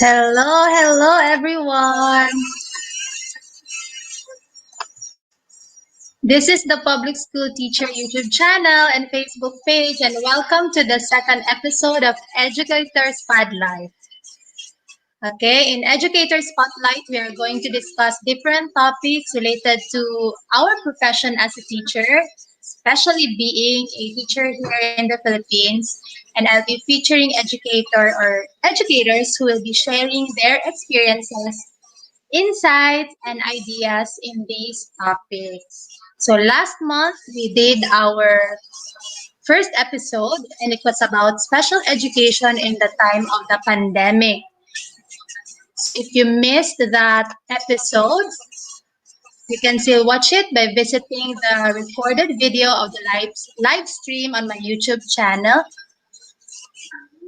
Hello everyone. This is the Public School Teacher YouTube channel and Facebook page, and welcome to the second episode of Educator Spotlight. Okay, in Educator Spotlight, we are going to discuss different topics related to our profession as a teacher, especially being a teacher here in the Philippines. And I'll be featuring educators who will be sharing their experiences, insights, and ideas in these topics. So last month we did our first episode, and it was about special education in the time of the pandemic. So if you missed that episode, you can still watch it by visiting the recorded video of the live stream on my YouTube channel.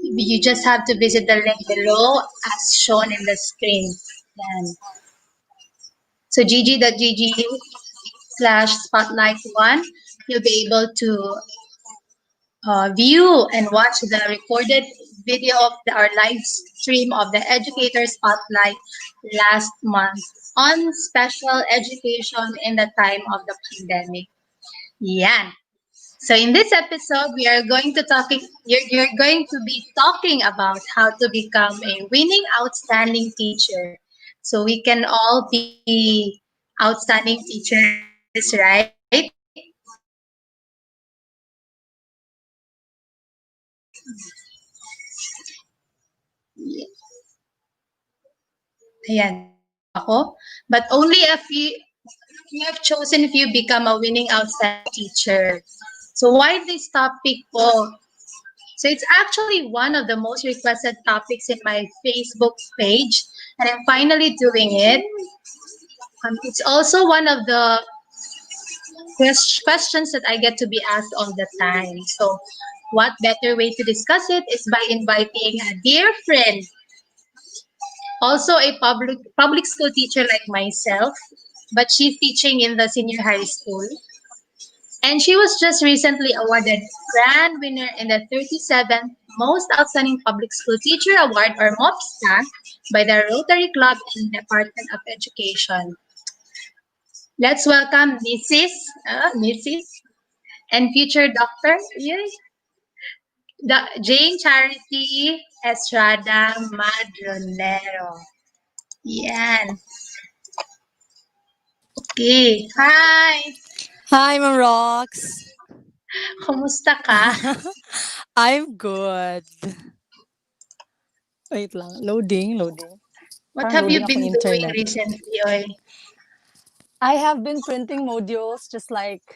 You just have to visit the link below as shown in the screen. Yan. So gg.gg/spotlight1, you'll be able to view and watch the recorded video of our live stream of the Educator Spotlight last month on special education in the time of the pandemic. Yeah. So in this episode, we are going to you're going to be talking about how to become a winning outstanding teacher. So we can all be outstanding teachers, right? Ayan, narinig mo ako? But only if you have chosen if you become a winning outstanding teacher. So why this topic po? So it's actually one of the most requested topics in my Facebook page, and I'm finally doing it. It's also one of the questions that I get to be asked all the time. So what better way to discuss it is by inviting a dear friend, also a public school teacher like myself, but she's teaching in the senior high school. And she was just recently awarded grand winner in the 37th Most Outstanding Public School Teacher Award, or MOPSTA, by the Rotary Club and Department of Education. Let's welcome Mrs. and future doctor, Jane Charity Estrada Madronero. Yan. Okay. Hi. Hi, Ma'am Rox. Kumusta ka? I'm good. Wait lang. Loading. What Parang have you loading akong been doing internet. recently, Oy? I have been printing modules just like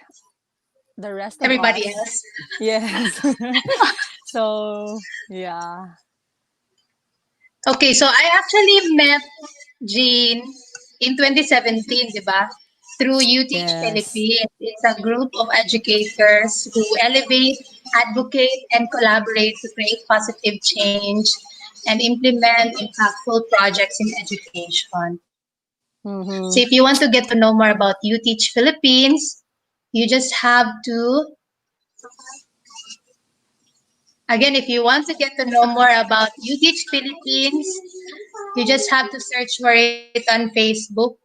the rest of Everybody us. else? Yes. So, yeah. Okay, so I actually met Jean in 2017, di ba? Through You Teach Yes. Philippines. It's a group of educators who elevate, advocate, and collaborate to create positive change and implement impactful projects in education. Mm-hmm. So if you want to get to know more about You Teach Philippines, you just have to, again, if you want to get to know more about You Teach Philippines, you just have to search for it on Facebook.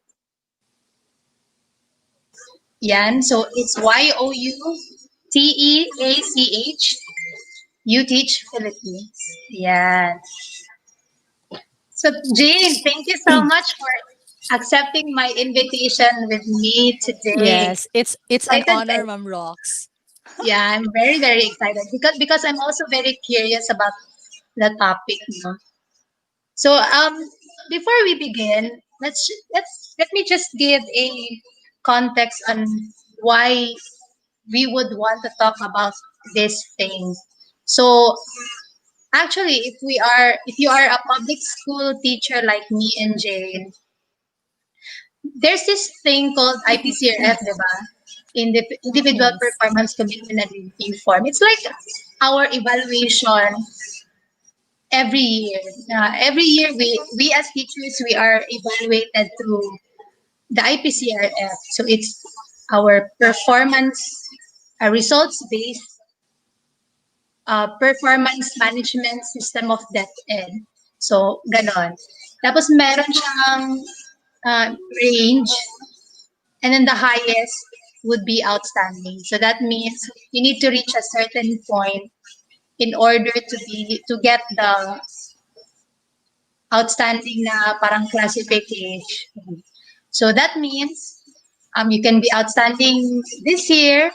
Yan. So it's YOUTEACH. You Teach Philippines. Yan. So Jane, thank you so much for accepting my invitation with me today. Yes. It's an Excited honor, ba? Ma'am Rox. Yeah, I'm very excited because I'm also very curious about the topic. No? So before we begin, let me just give a context on why we would want to talk about this thing. So actually, if you are a public school teacher like me and Jane, there's this thing called IPCRF, diba? Individual Yes. Performance Commitment and Review Form. It's like our evaluation every year. Every year, we as teachers, we are evaluated through the IPCRF. So it's our performance, results-based performance management system of DepEd. So, ganon. Tapos meron siyang range, and then the highest would be outstanding. So that means you need to reach a certain point in order to get the outstanding na parang classification. So that means you can be outstanding this year,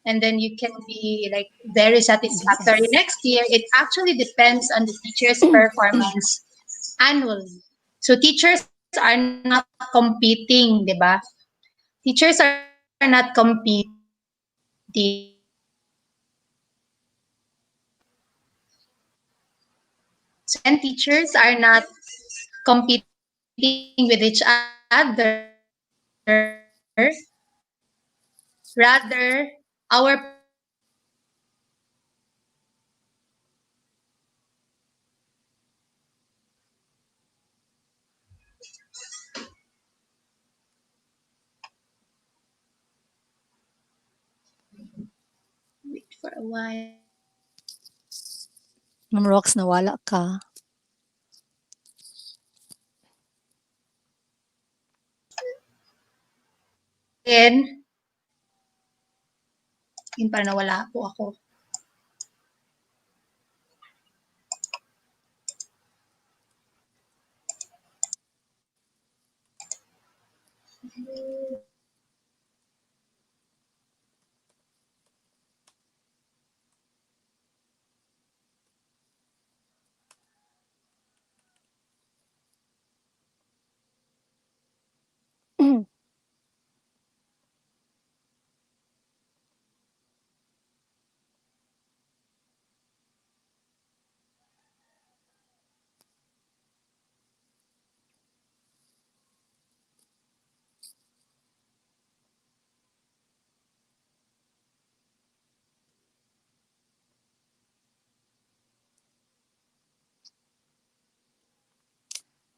and then you can be like very satisfactory BS. next year. It actually depends on the teacher's performance annually. So teachers are not competing, 'di ba? Teachers are not competing. So again, teachers are not competing with each other. Rather, our performance wait for a while. Ma'am Rox, nawala ka. Again, yun para nawala po ako.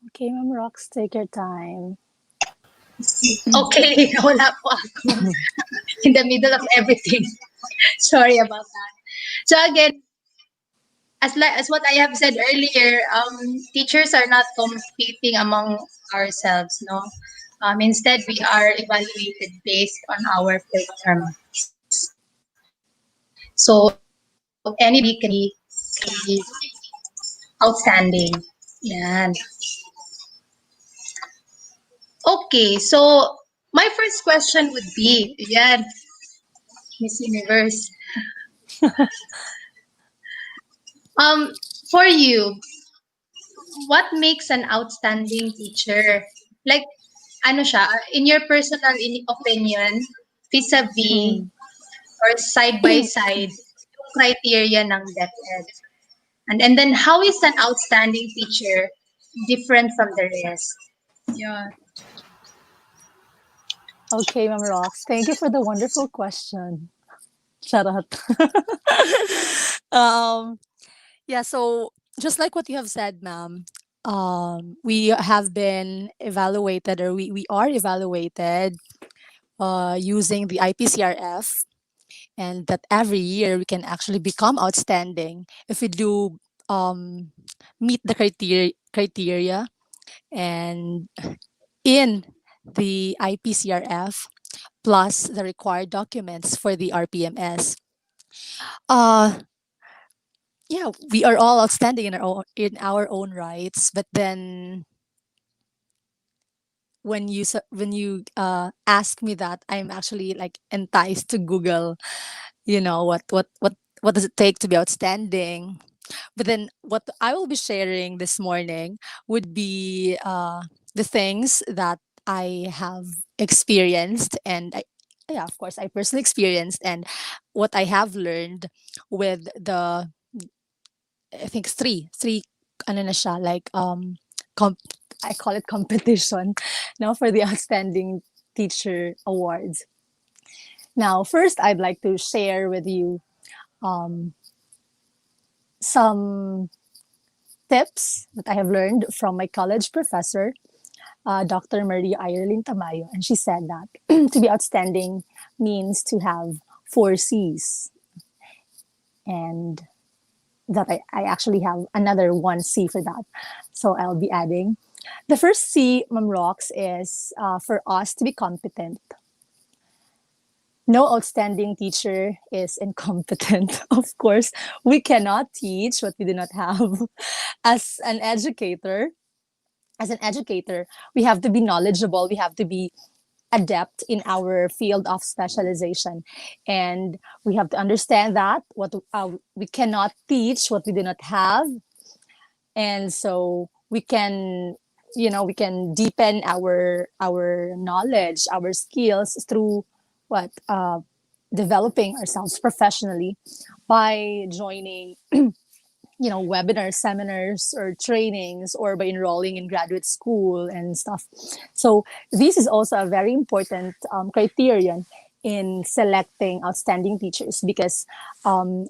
Okay, Ma'am Rox, take your time. Okay, nawala po ako in the middle of everything. Sorry about that. So again, as what I have said earlier, teachers are not competing among ourselves, no. Instead, we are evaluated based on our performance. So anybody can be outstanding. Yan. Okay, so my first question would be, yan, Miss Universe. Um, for you, what makes an outstanding teacher? Like, ano siya, in your personal opinion, vis-a-vis Mm. or side by side, yung criteria ng DepEd. And then, how is an outstanding teacher different from the rest? Yeah. Okay, Ma'am Rox, thank you for the wonderful question. Charot. um, yeah, so just like what you have said, ma'am, we have been evaluated, or we are evaluated using the IPCRF, and that every year we can actually become outstanding if we do um, meet the criteria and in the IPCRF plus the required documents for the RPMS. Uh, yeah, we are all outstanding in our own rights, but then when you ask me that, I'm actually like enticed to Google, what does it take to be outstanding. But then what I will be sharing this morning would be the things that I have experienced, and yeah, of course, I personally experienced, and what I have learned with the, I think, three ano na siya, like comp- I call it competition now for the outstanding teacher awards. Now, first, I'd like to share with you um, some tips that I have learned from my college professor, Dr. Maria Irelin Tamayo. And she said that to be outstanding means to have four C's. And that I actually have another one C for that. So I'll be adding. The first C, Mom Rocks, is for us to be competent. No outstanding teacher is incompetent. Of course, we cannot teach what we do not have. As an educator, as an educator, we have to be knowledgeable. We have to be adept in our field of specialization, and we have to understand that what we cannot teach what we do not have, and so we can, we can deepen our knowledge, our skills through what developing ourselves professionally by joining webinars, seminars, or trainings, or by enrolling in graduate school and stuff. So this is also a very important criterion in selecting outstanding teachers, because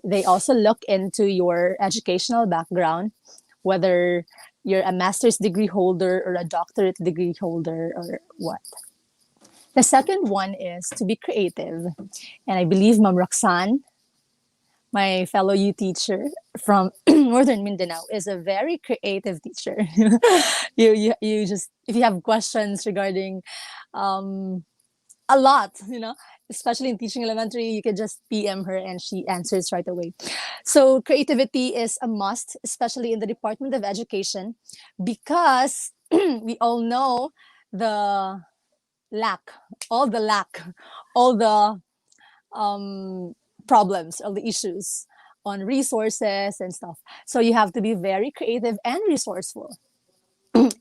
they also look into your educational background, whether you're a master's degree holder or a doctorate degree holder or what. The second one is to be creative. And I believe Ma'am Roxanne, my fellow U teacher from Northern Mindanao, is a very creative teacher. You just, if you have questions regarding a lot, especially in teaching elementary, you could just PM her and she answers right away. So creativity is a must, especially in the Department of Education, because we all know the lack, all the lack, all the problems, all the issues on resources and stuff. So you have to be very creative and resourceful.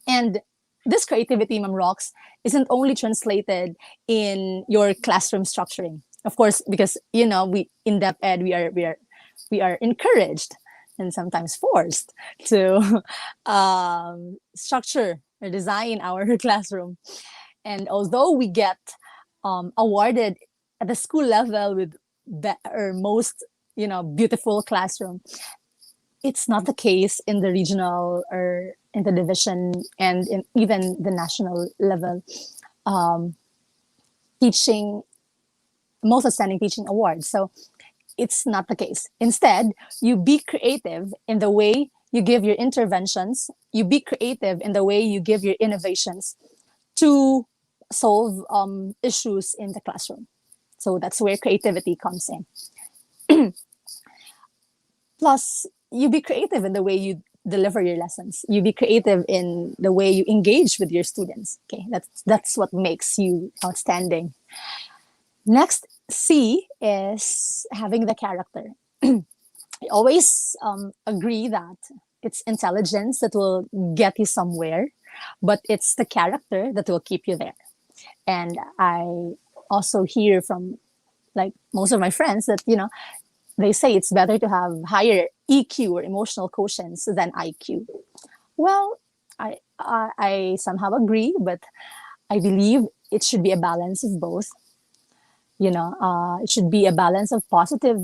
And this creativity, Ma'am Rocks, isn't only translated in your classroom structuring. Of course, because we in depth ed, we are encouraged and sometimes forced to structure or design our classroom. And although we get awarded at the school level with or most beautiful classroom, it's not the case in the regional or in the division and in even the national level teaching, most outstanding teaching awards. So it's not the case. Instead, you be creative in the way you give your interventions. You be creative in the way you give your innovations to solve issues in the classroom. So that's where creativity comes in. Plus, you be creative in the way you deliver your lessons. You be creative in the way you engage with your students. Okay, that's what makes you outstanding. Next, C is having the character. I always agree that it's intelligence that will get you somewhere, but it's the character that will keep you there. And I also hear from like most of my friends that they say it's better to have higher EQ or emotional quotients than IQ. Well, I somehow agree, but I believe it should be a balance of both. It should be a balance of positive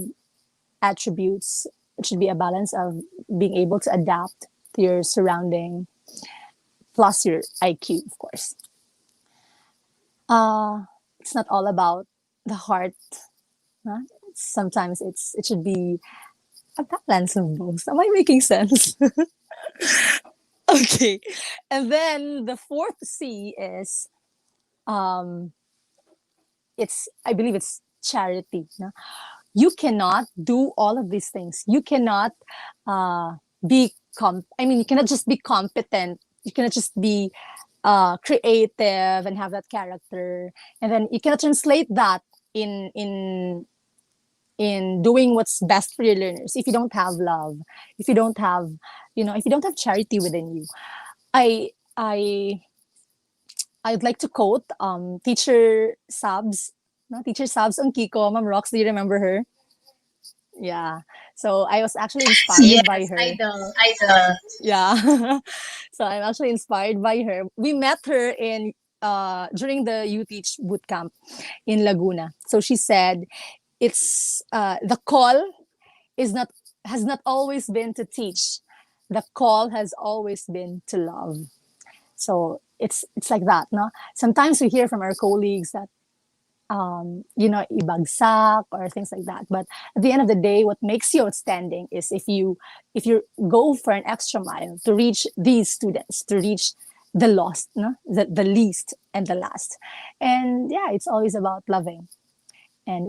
attributes. It should be a balance of being able to adapt to your surrounding, plus your IQ, of course. It's not all about the heart. Huh? Sometimes it should be a balance of both. Am I making sense? Okay. And then the fourth C is it's, I believe it's charity. No? You cannot do all of these things. You cannot you cannot just be competent. You cannot just be creative and have that character, and then you cannot translate that in doing what's best for your learners if you don't have love, if you don't have if you don't have charity within you. I i'd like to quote teacher Sabs, no, teacher Sabs on Kiko, Ma'am Rox, do you remember her? Yeah, so I was actually inspired by Yes, her. idol, idol. Yeah. So I'm actually inspired by her. We met her in during the You Teach boot camp in Laguna. So she said, "It's the call is not has not always been to teach. The call has always been to love." So it's like that, no? Sometimes we hear from our colleagues that ibagsak or things like that. But at the end of the day, what makes you outstanding is if you go for an extra mile to reach these students, to reach the lost, no? The least and the last. And yeah, it's always about loving. And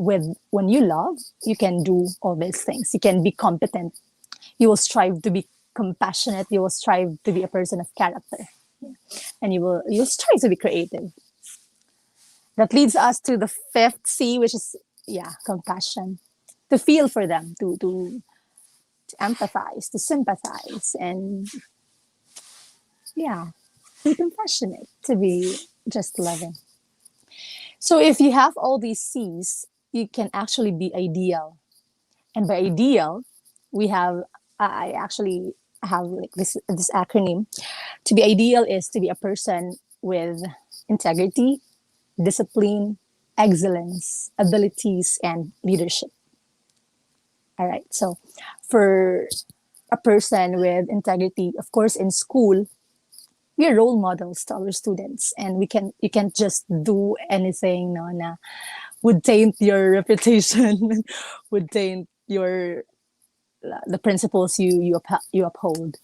when you love, you can do all these things. You can be competent. You will strive to be compassionate. You will strive to be a person of character, and you'll strive to be creative. That leads us to the fifth C, which is, yeah, compassion. To feel for them, to empathize, to sympathize, and yeah, be compassionate, to be just loving. So if you have all these C's, you can actually be ideal. And by ideal, we have I actually have like this acronym. To be ideal is to be a person with integrity, discipline, excellence, abilities, and leadership. All right. So for a person with integrity, of course, in school, we are role models to our students, and you can't just do anything no na would taint your reputation, would taint your the principles you uphold.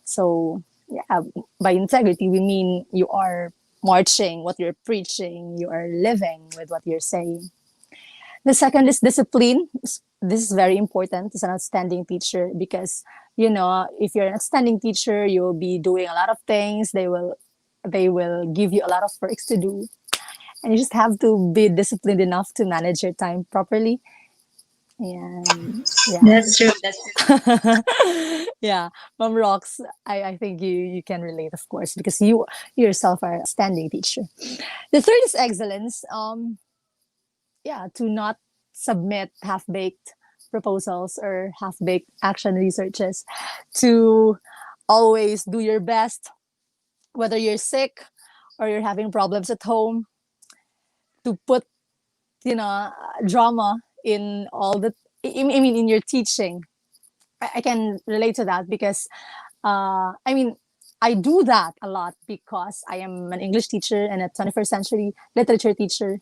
So yeah, by integrity we mean you are marching what you're preaching, you are living with what you're saying. The second is discipline. This is very important as an outstanding teacher because if you're an outstanding teacher, you will be doing a lot of things. They will give you a lot of works to do, and you just have to be disciplined enough to manage your time properly. And yeah, That's true. That's yeah, Mom Rocks, I think you can relate, of course, because you yourself are an outstanding teacher. The third is excellence. Yeah, to not submit half-baked proposals or half-baked action researches, to always do your best, whether you're sick or you're having problems at home, to put, drama in all the, I mean, in your teaching. I can relate to that because, I mean, I do that a lot because I am an English teacher and a 21st century literature teacher.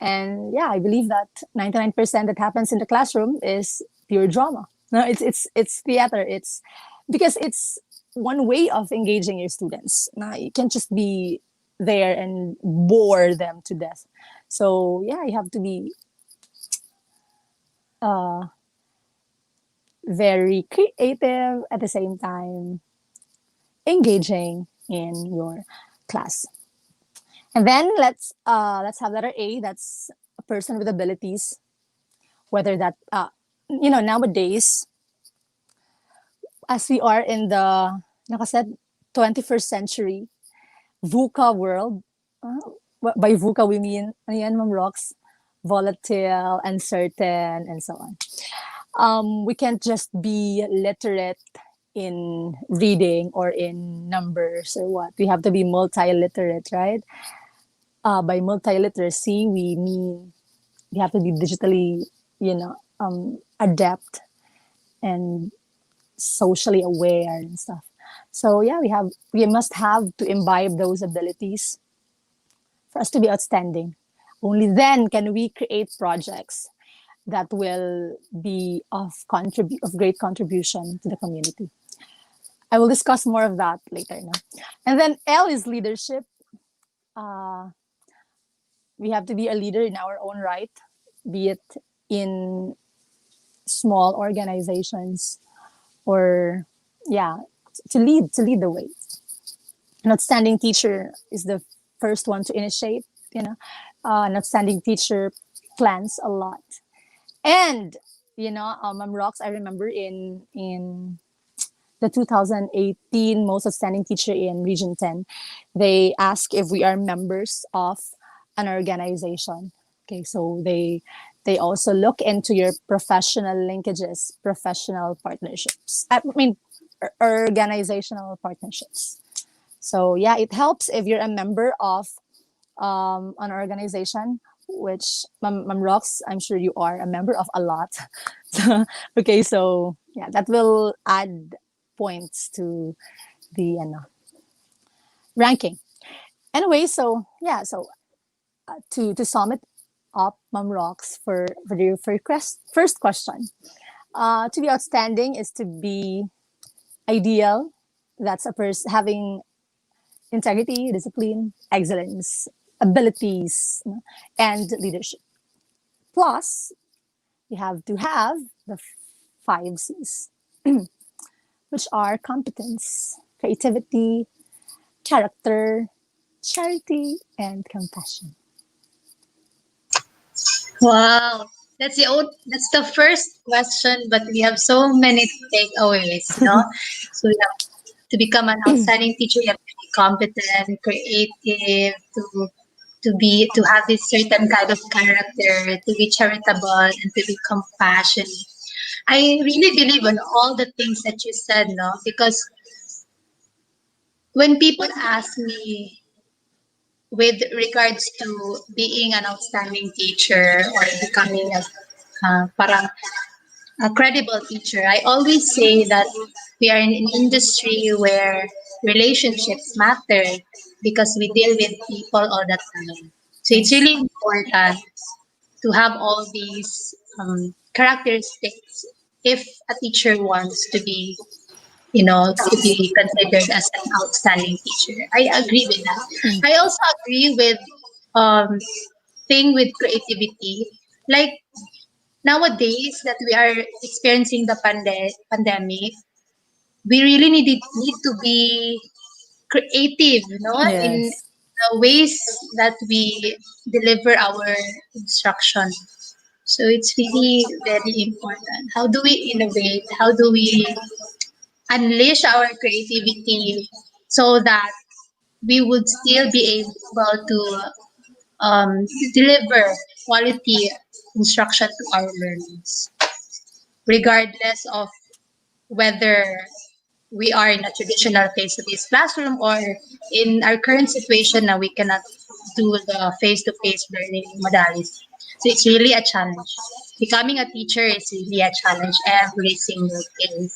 And yeah, I believe that 99% that happens in the classroom is pure drama. No, it's theater. It's because it's one way of engaging your students. Now, you can't just be there and bore them to death. So yeah, you have to be uh, very creative at the same time engaging in your class. And then let's have letter A. That's a person with abilities. Whether that nowadays, as we are in the nakasaid 21st century VUCA world. By VUCA we mean ano yan, Ma'am Rox? Volatile, uncertain, and so on. We can't just be literate in reading or in numbers or what. We have to be multi-literate, right? By multi-literacy, we mean we have to be digitally, adept and socially aware and stuff. So yeah, we must have to imbibe those abilities for us to be outstanding. Only then can we create projects that will be of great contribution to the community. I will discuss more of that later. No? And then L is leadership. Uh, we have to be a leader in our own right, be it in small organizations or yeah, to lead the way. An outstanding teacher is the first one to initiate. An outstanding teacher plans a lot. And Ma'am Rocks, I remember in the 2018 most outstanding teacher in Region 10, they ask if we are members of an organization. Okay, so they also look into your professional linkages, professional partnerships. I mean, organizational partnerships. So yeah, it helps if you're a member of an organization, which Ma'am Rox, I'm sure you are a member of a lot. Okay, so yeah, that will add points to the ranking. Anyway, so yeah, so to sum it up, Mom Rocks, for your first question. To be outstanding is to be ideal. That's a person having integrity, discipline, excellence, abilities, and leadership. Plus, you have to have the five C's, which are competence, creativity, character, charity, and compassion. Wow. That's the first question, but we have so many takeaways, no? So we have to become an outstanding teacher, you have to be competent, creative, to have this certain kind of character, to be charitable and to be compassionate. I really believe in all the things that you said, no? Because when people ask me with regards to being an outstanding teacher or becoming parang a credible teacher, I always say that we are in an industry where relationships matter because we deal with people all the time. So it's Yes. really important to have all these characteristics if a teacher wants to be, to be considered as an outstanding teacher. I agree with that. Mm. I also agree with um, thing with creativity. Like nowadays that we are experiencing the pandemic, we really need to be creative, in Yes. the ways that we deliver our instruction. So it's really very important. How do we innovate? How do we unleash our creativity so that we would still be able to deliver quality instruction to our learners, regardless of whether we are in a traditional face-to-face classroom or in our current situation now we cannot do the face-to-face learning modality. So it's really a challenge. Becoming a teacher is really a challenge every single day.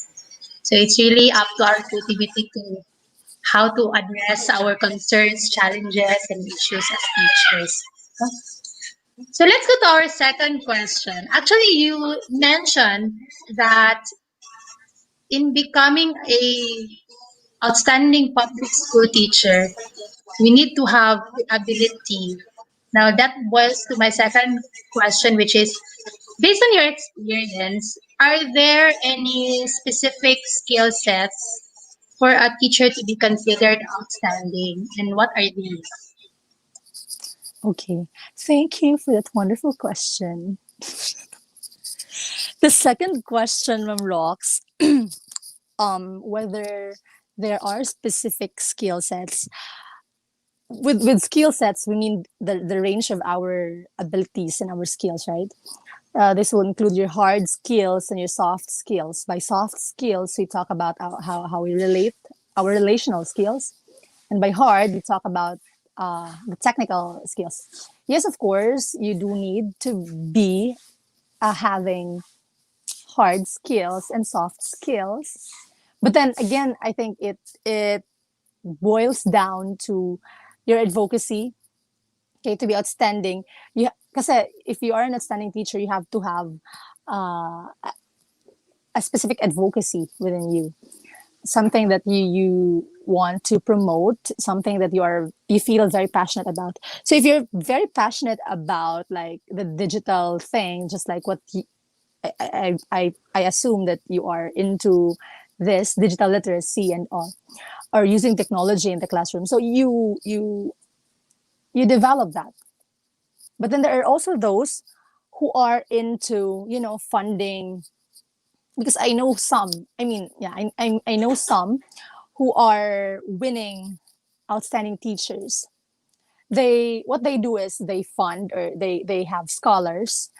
So it's really up to our creativity to how to address our concerns, challenges, and issues as teachers. So let's go to our second question. Actually, you mentioned that in becoming a outstanding public school teacher, we need to have the ability. Now that boils to my second question, which is based on your experience, are there any specific skill sets for a teacher to be considered outstanding, and what are these? Okay. Thank you for that wonderful question. The second question, Ma'am Rocks, whether there are specific skill sets. With skill sets, we mean the range of our abilities and our skills, right? This will include your hard skills and your soft skills. By soft skills, we talk about how we relate, our relational skills. And by hard, we talk about the technical skills. Yes, of course, you do need to be having hard skills and soft skills. But then again, I think it boils down to your advocacy. Okay, to be outstanding, because if you are an outstanding teacher, you have to have a specific advocacy within you, something that you want to promote, something that you feel very passionate about. So if you're very passionate about like the digital thing, just like what I assume that you are into this digital literacy and all, or using technology in the classroom. So you develop that. But then there are also those who are into, funding, because I know some. I mean, yeah, I know some who are winning outstanding teachers. They what they do is they fund, or they have scholars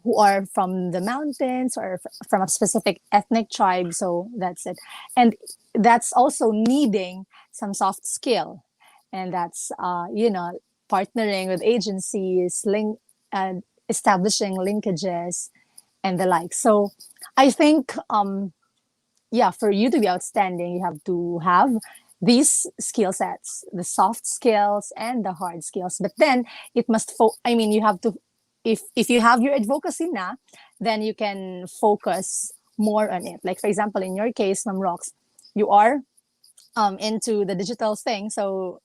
who are from the mountains or from a specific ethnic tribe. So that's it. And that's also needing some soft skill. And that's, partnering with agencies, and establishing linkages and the like. So I think, yeah, for you to be outstanding, you have to have these skill sets, the soft skills and the hard skills. But then it must I mean, you have to, if you have your advocacy na, then you can focus more on it. Like for example, in your case, Ma'am Rox, you are into the digital thing, so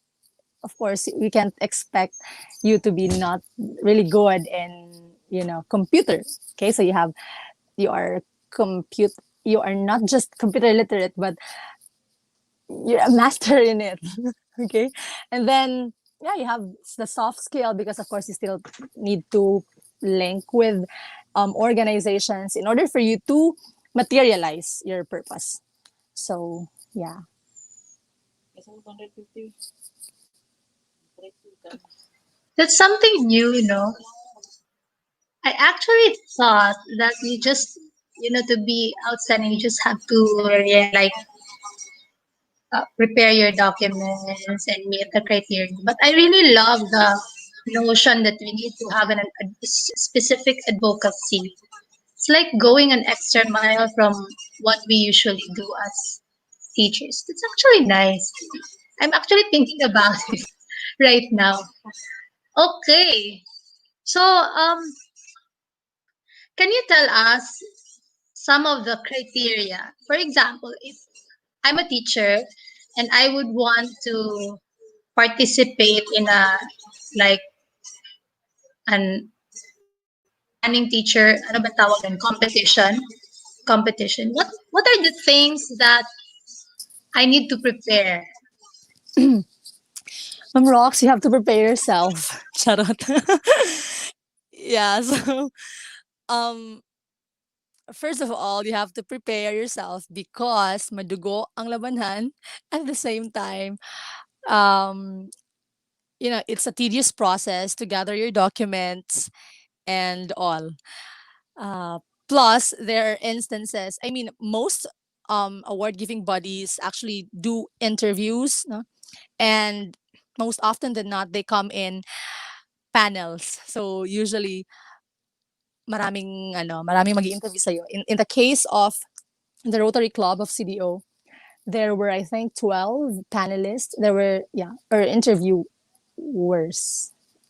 of course we can't expect you to be not really good in, you know, computer. Okay, so you are compute you are not just computer literate, but you're a master in it. Okay, and then yeah, you have the soft skill, because of course you still need to link with organizations in order for you to materialize your purpose. So yeah. That's something new, you know. I actually thought that you just, to be outstanding, you just have to, like, prepare your documents and meet the criteria. But I really love the notion that we need to have a specific advocacy. It's like going an extra mile from what we usually do as teachers. It's actually nice. I'm actually thinking about it right now. Okay. So, can you tell us some of the criteria? For example, if I'm a teacher and I would want to participate in a, like, an planning teacher, ano ba tawag nun? Competition. What are the things that I need to prepare? Rocks, you have to prepare yourself. Charot. Yeah, so um first of all, you have to prepare yourself because madugo ang labanan. At the same time, um you know, it's a tedious process to gather your documents and all. Uh, Plus, there are instances. I mean, most award giving bodies actually do interviews, no? And most often than not, they come in panels. So usually, maraming mag-interview sa'yo. In the case of the Rotary Club of CDO, there were, I think, 12 panelists. There were, yeah, or interviewers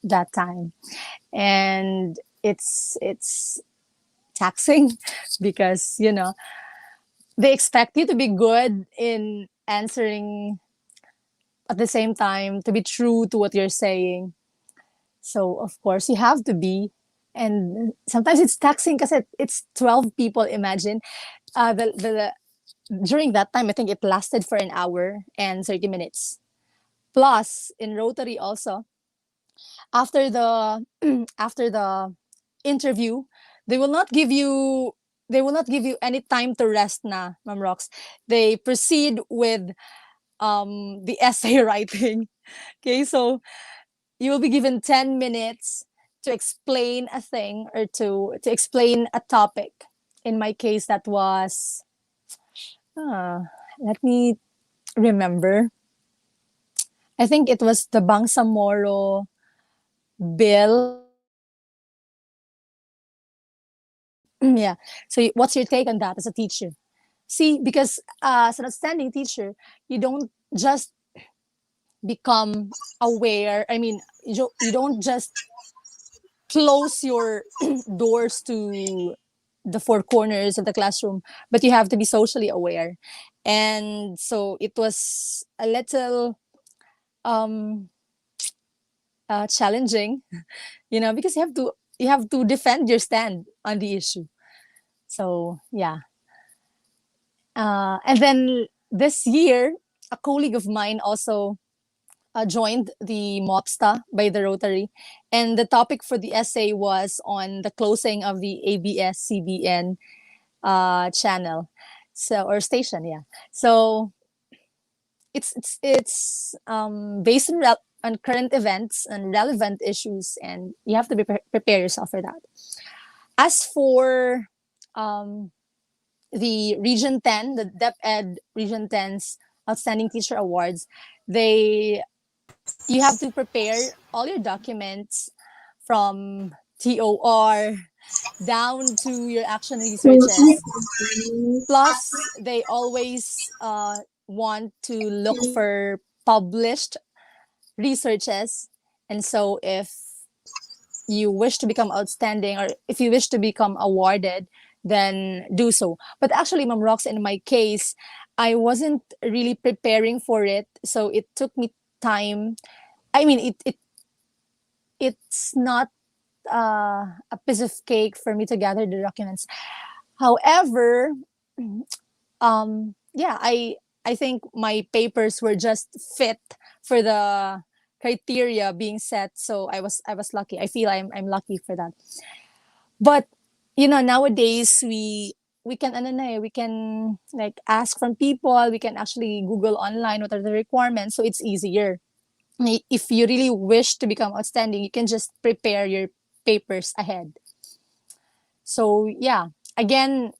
that time. And it's taxing because, you know, they expect you to be good in answering, at the same time to be true to what you're saying. So of course you have to be, and sometimes it's taxing because it's 12 people. Imagine the during that time, I think it lasted for an hour and 30 minutes. Plus in Rotary also, after the after the interview, they will not give you any time to rest na, Ma'am Rox. They proceed with the essay writing. Okay, so you will be given 10 minutes to explain a thing, or to explain a topic. In my case, that was, let me remember. I think it was the Bangsamoro bill. Yeah. So what's your take on that as a teacher? See, because as an outstanding teacher, you don't just become aware. I mean, you don't just close your doors to the four corners of the classroom, but you have to be socially aware. And so it was a little um challenging, you know, because you have to defend your stand on the issue. So yeah. And then this year, a colleague of mine also joined the MOPSTA by the Rotary, and the topic for the essay was on the closing of the ABS-CBN channel, so, or station, yeah. So it's based on current events and relevant issues, and you have to prepare yourself for that. As for um, the Region 10, the DepEd Region 10's Outstanding Teacher Awards, they you have to prepare all your documents from TOR down to your action researches. Plus, they always want to look for published researches. And so if you wish to become outstanding or if you wish to become awarded, then do so. But actually, Ma'am Rox, in my case, I wasn't really preparing for it. So it took me time. I mean, it's not a piece of cake for me to gather the documents. However, yeah, I think my papers were just fit for the criteria being set. So I was lucky. I feel I'm lucky for that. But nowadays we can ano na we can like ask from people. We can actually Google online what are the requirements, so it's easier. If you really wish to become outstanding, you can just prepare your papers ahead. So yeah, again,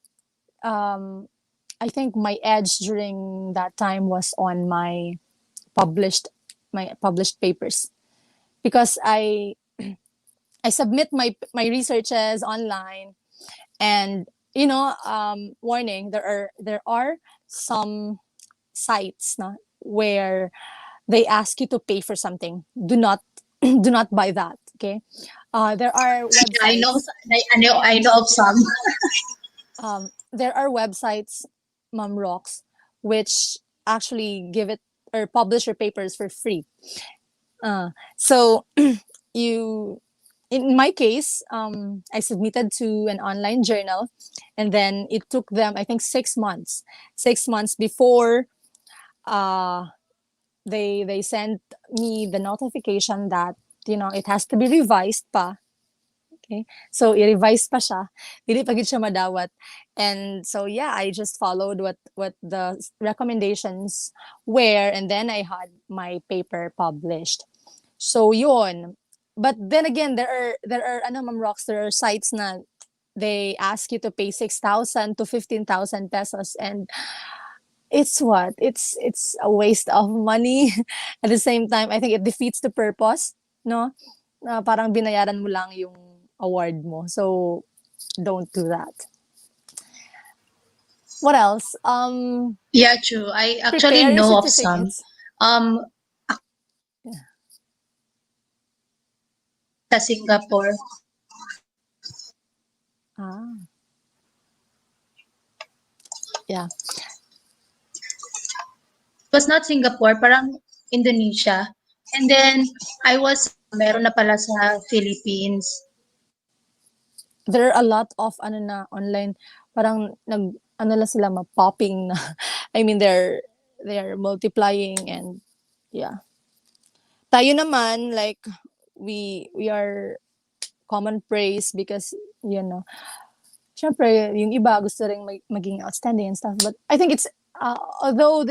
um, I think my edge during that time was on published my published papers, because I submit my researches online. And warning, there are some sites na, where they ask you to pay for something. Do not do not buy that. Okay. There are Yeah, I know. websites. I know of some. There are websites, Mom Rocks, which actually give it or publish your papers for free. So you in my case, I submitted to an online journal, and then it took them, I think, 6 months. 6 months before uh, they sent me the notification that it has to be revised pa. Okay, so i-revise pa siya, dili pa gid siya madawat. And so yeah, I just followed what the recommendations were, and then I had my paper published. So yun. But then again, there are ano, Ma'am Rox, there are sites na they ask you to pay 6,000 to 15,000 pesos, and it's what? It's a waste of money. At the same time, I think it defeats the purpose, no? Na parang binayaran mo lang yung award mo. So don't do that. What else? Yeah, true. I actually Prepare your know of some. certificates. Actually, sa Singapore. Ah, yeah. It was not Singapore, parang Indonesia. And then I was meron na pala sa Philippines. There are a lot of ano na online, parang nag ano lang sila popping na. I mean, they're multiplying. And yeah. Tayo naman, like, we are common praise because syempre yung iba gusto ring maging outstanding and stuff. But I think it's although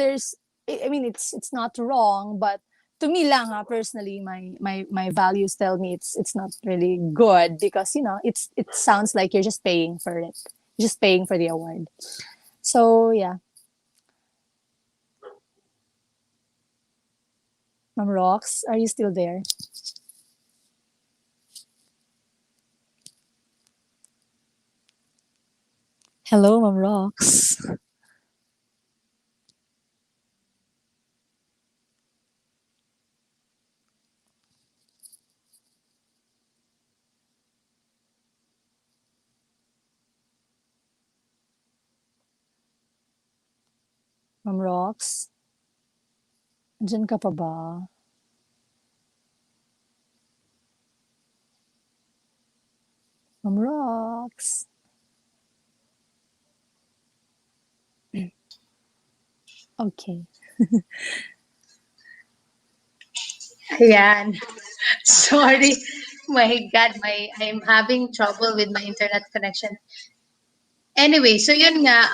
I mean, it's not wrong, but to me lang, personally, my values tell me it's not really good, because it sounds like you're just paying for it, just paying for the award. So yeah. Mom Rocks, are you still there? Hello, Mom Rocks. Mom Rocks, andyan ka pa ba? Mom Rocks. Okay. Ayan. Sorry. My God, I'm having trouble with my internet connection. Anyway, so yun nga,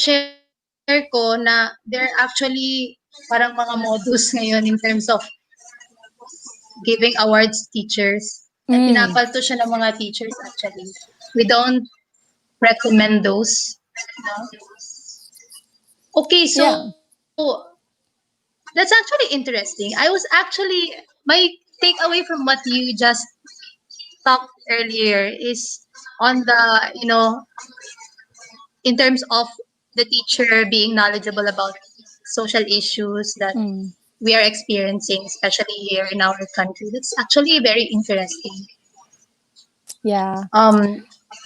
share ko na there are actually parang mga modus ngayon in terms of giving awards teachers. Na Mm. pinapalto siya ng mga teachers actually. We don't recommend those. No? Okay, Yeah. so that's actually interesting. I was actually, my takeaway from what you just talked earlier is on the, in terms of the teacher being knowledgeable about social issues that Mm. we are experiencing, especially here in our country. That's actually very interesting. Yeah.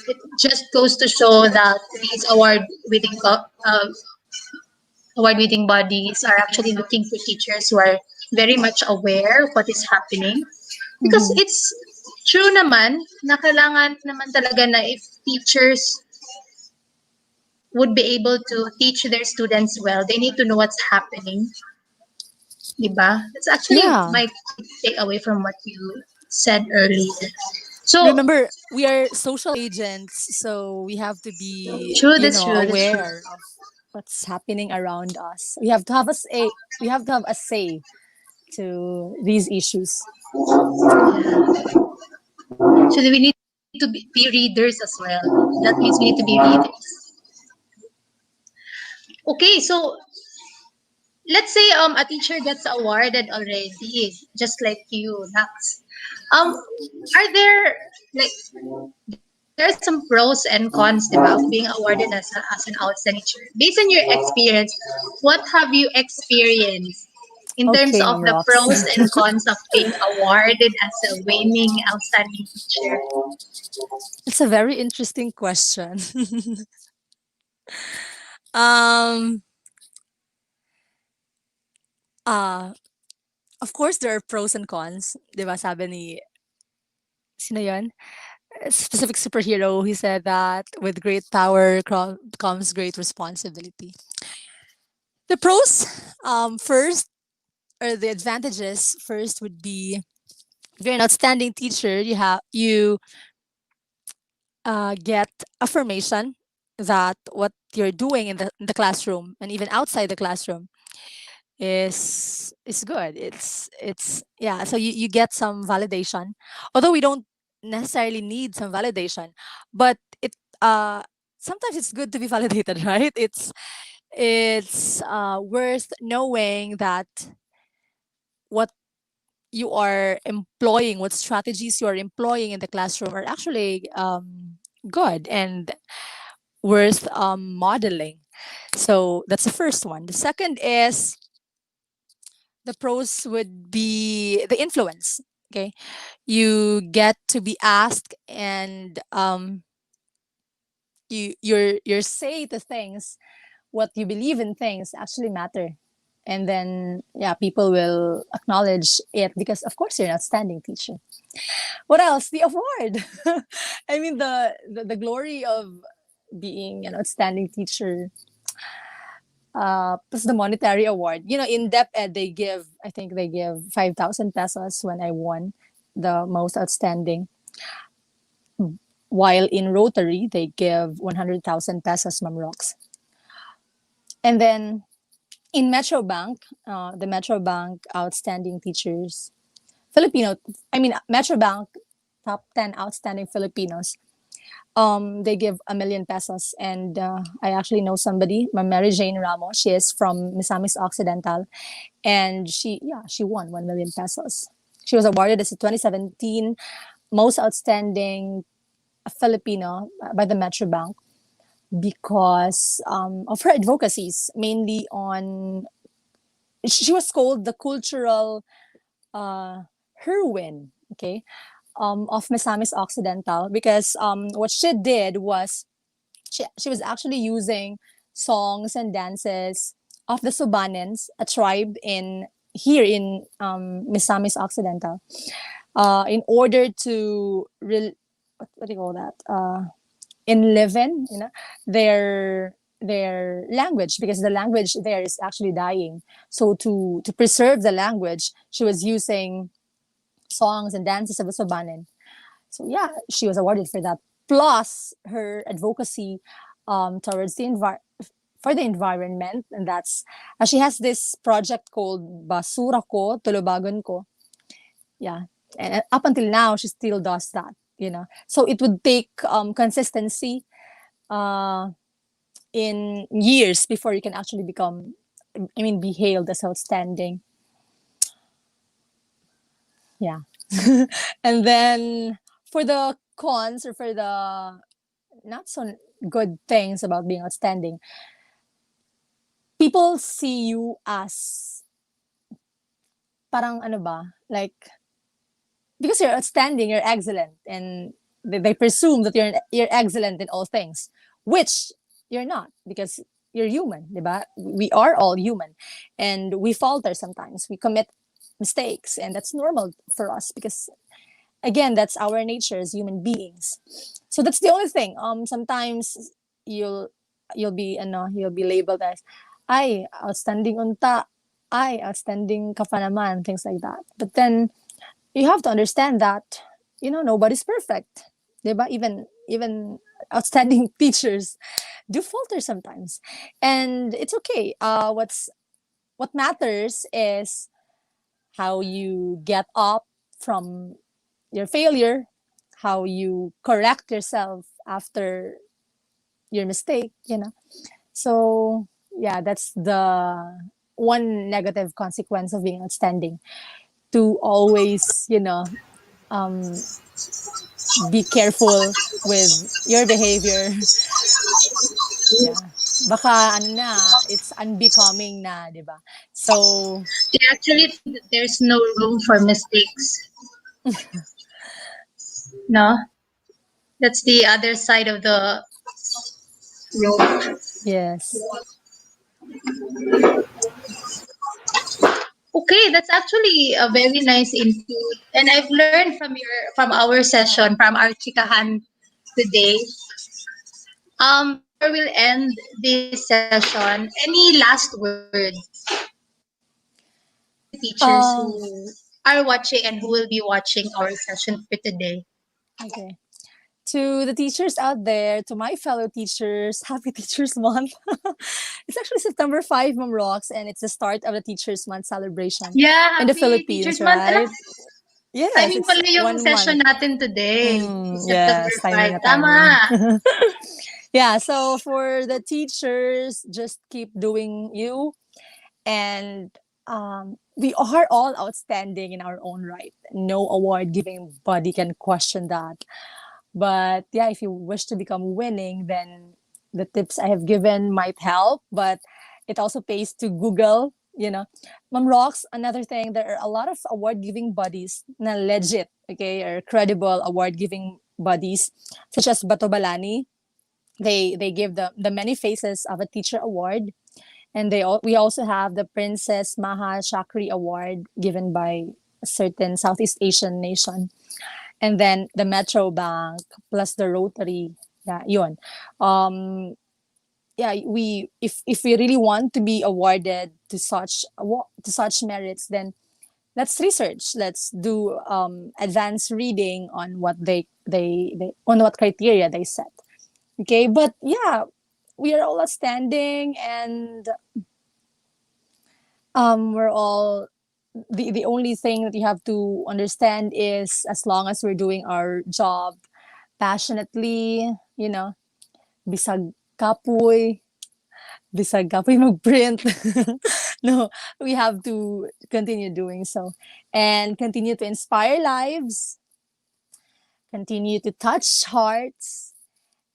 It just goes to show that these award-winning bodies are actually looking for teachers who are very much aware of what is happening. Because Mm-hmm. it's true naman na kailangan naman talaga na if teachers would be able to teach their students well, they need to know what's happening, di ba? That's actually Yeah. my takeaway from what you said earlier. So, Remember, we are social agents, so we have to be, true, that's true, that's true. aware of what's happening around us. We have to have we have to have a say to these issues. So we need to be readers as well. That means we need to be readers. Okay, so let's say a teacher gets awarded already, just like you, Nax. Are there like there are some pros and cons about being awarded as an outstanding teacher? Based on your experience, what have you experienced in terms Okay, of Mom the Rocks. pros and cons of being awarded as a winning outstanding teacher? It's a very interesting question. um, uh, of course, there are pros and cons. Diba sabi ni, sino yun? A specific superhero, he said that with great power comes great responsibility. The pros, first, or the advantages first would be if you're an outstanding teacher, you get affirmation that what you're doing in the classroom and even outside the classroom is good. It's yeah. So you get some validation, although we don't necessarily need some validation, but it sometimes it's good to be validated, right? It's worth knowing that what you are employing, what strategies you are employing in the classroom are actually good and worth modeling. So that's the first one. The second is the pros would be the influence. Okay, you get to be asked, and your say to things, what you believe in things actually matter, and then yeah, people will acknowledge it because of course you're an outstanding teacher. What else? The award. I mean, the glory of being an outstanding teacher, plus the monetary award. In Dep Ed, I think they give 5,000 pesos when I won the most outstanding. While in Rotary, they give 100,000 pesos, Ma'am Rox. And then in Metro Bank, the Metro Bank outstanding teachers, Filipino, I mean, Metro Bank top 10 outstanding Filipinos, they give 1 million pesos. And I actually know somebody, Mary Jane Ramos. She is from Misamis Occidental, and she won 1 million pesos. She was awarded as a 2017 most outstanding Filipino by the Metro Bank because of her advocacies, mainly on. She was called the cultural uh, heroine. Okay, of Misamis Occidental because what she did was she was actually using songs and dances of the Subanens, a tribe in here in Misamis Occidental, in order to what do you call that? Enliven, their language because the language there is actually dying. So to preserve the language, she was using songs and dances of the Subanen. So yeah, she was awarded for that. Plus her advocacy towards for the environment, and that's she has this project called Basura Ko, Tulubagon Ko. Yeah, and up until now, she still does that. So it would take consistency uh, in years before you can actually become, I mean, be hailed as outstanding. Yeah, and then for the cons or for the not so good things about being outstanding, people see you as parang ano ba, like because you're outstanding, you're excellent, and they presume that you're excellent in all things, which you're not because you're human, diba? We are all human, and we falter sometimes. We commit mistakes, and that's normal for us because again, that's our nature as human beings. So that's the only thing. Sometimes you'll you'll be labeled as ay outstanding unta, ay outstanding ka pa naman, things like that. But then you have to understand that nobody's perfect, diba? Even outstanding teachers do falter sometimes, and it's okay. What matters is how you get up from your failure, how you correct yourself after your mistake, So, yeah, that's the one negative consequence of being outstanding, to always, um, be careful with your behavior. Yeah. Baka ano na, it's unbecoming na, 'di ba? So, They actually think that there's no room for mistakes. No, that's the other side of the road. yes. Okay, that's actually a very nice input, and I've learned from our session, from our chikahan today. Before we'll end this session, any last word to the teachers Uh, who are watching and who will be watching our session for today? okay. To the teachers out there, to my fellow teachers, happy Teachers Month. It's actually September 5, Mom Rocks, and it's the start of the Teachers Month celebration Yeah, in the happy Philippines, Teachers Month. Ala, right? Yes, timing it's pala yung 1 month. session natin today. September Yes, timing 5. na timing. Tama. Yeah, so for the teachers, just keep doing you. And we are all outstanding in our own right. No award giving body can question that. But yeah, if you wish to become winning, then the tips I have given might help, but it also pays to Google, Mom Rocks, another thing, there are a lot of award giving bodies na legit, okay, or credible award giving bodies, such as Batobalani. They give the many faces of a teacher award. And we also have the Princess Maha Chakri Award given by a certain Southeast Asian nation, and then the Metro Bank plus the Rotary. Yeah, yun. Yeah, we if we really want to be awarded to such merits, then let's research. Let's do advanced reading on what they on what criteria they set. Okay, but yeah, we are all outstanding, and we're all the only thing that you have to understand is as long as we're doing our job passionately, bisag kapoy, bisag kapoy mag-print. No, we have to continue doing so and continue to inspire lives, continue to touch hearts,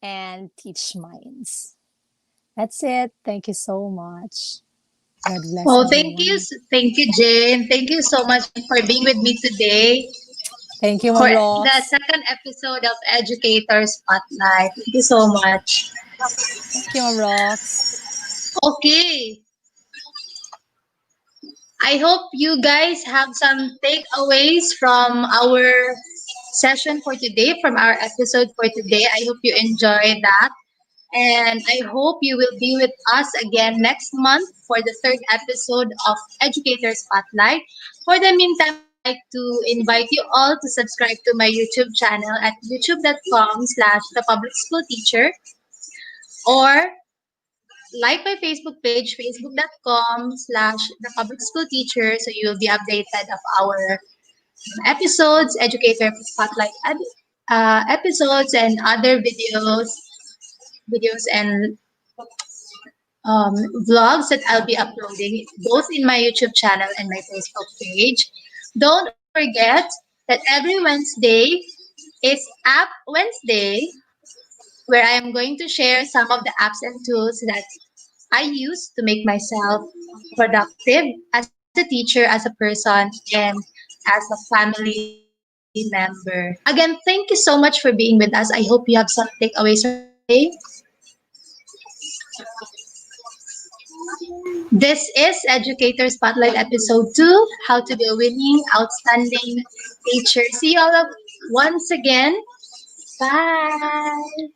and teach minds. That's it. Thank you so much. God bless Oh, everyone. thank you, Jane. Thank you so much for being with me today Thank you, for Mom the Rocks. second episode of Educator Spotlight. Thank you so much. Thank you, Mom Rocks. Okay, I hope you guys have some takeaways from our session for today, from our episode for today. I hope you enjoyed that. And I hope you will be with us again next month for the third episode of Educator Spotlight. For the meantime, I would like to invite you all to subscribe to my YouTube channel at youtube.com/the public school teacher, or like my Facebook page, facebook.com/the public school teacher, so you will be updated of our episodes, Educator Spotlight episodes, and other videos and um, vlogs that I'll be uploading both in my YouTube channel and my Facebook page. Don't forget that every Wednesday is App Wednesday, where I am going to share some of the apps and tools that I use to make myself productive as a teacher, as a person, and as a family member. Again, thank you so much for being with us. I hope you have some takeaways from today. This is Educator Spotlight Episode 2, How to Be a Winning, Outstanding Teacher. See you all once again. Bye.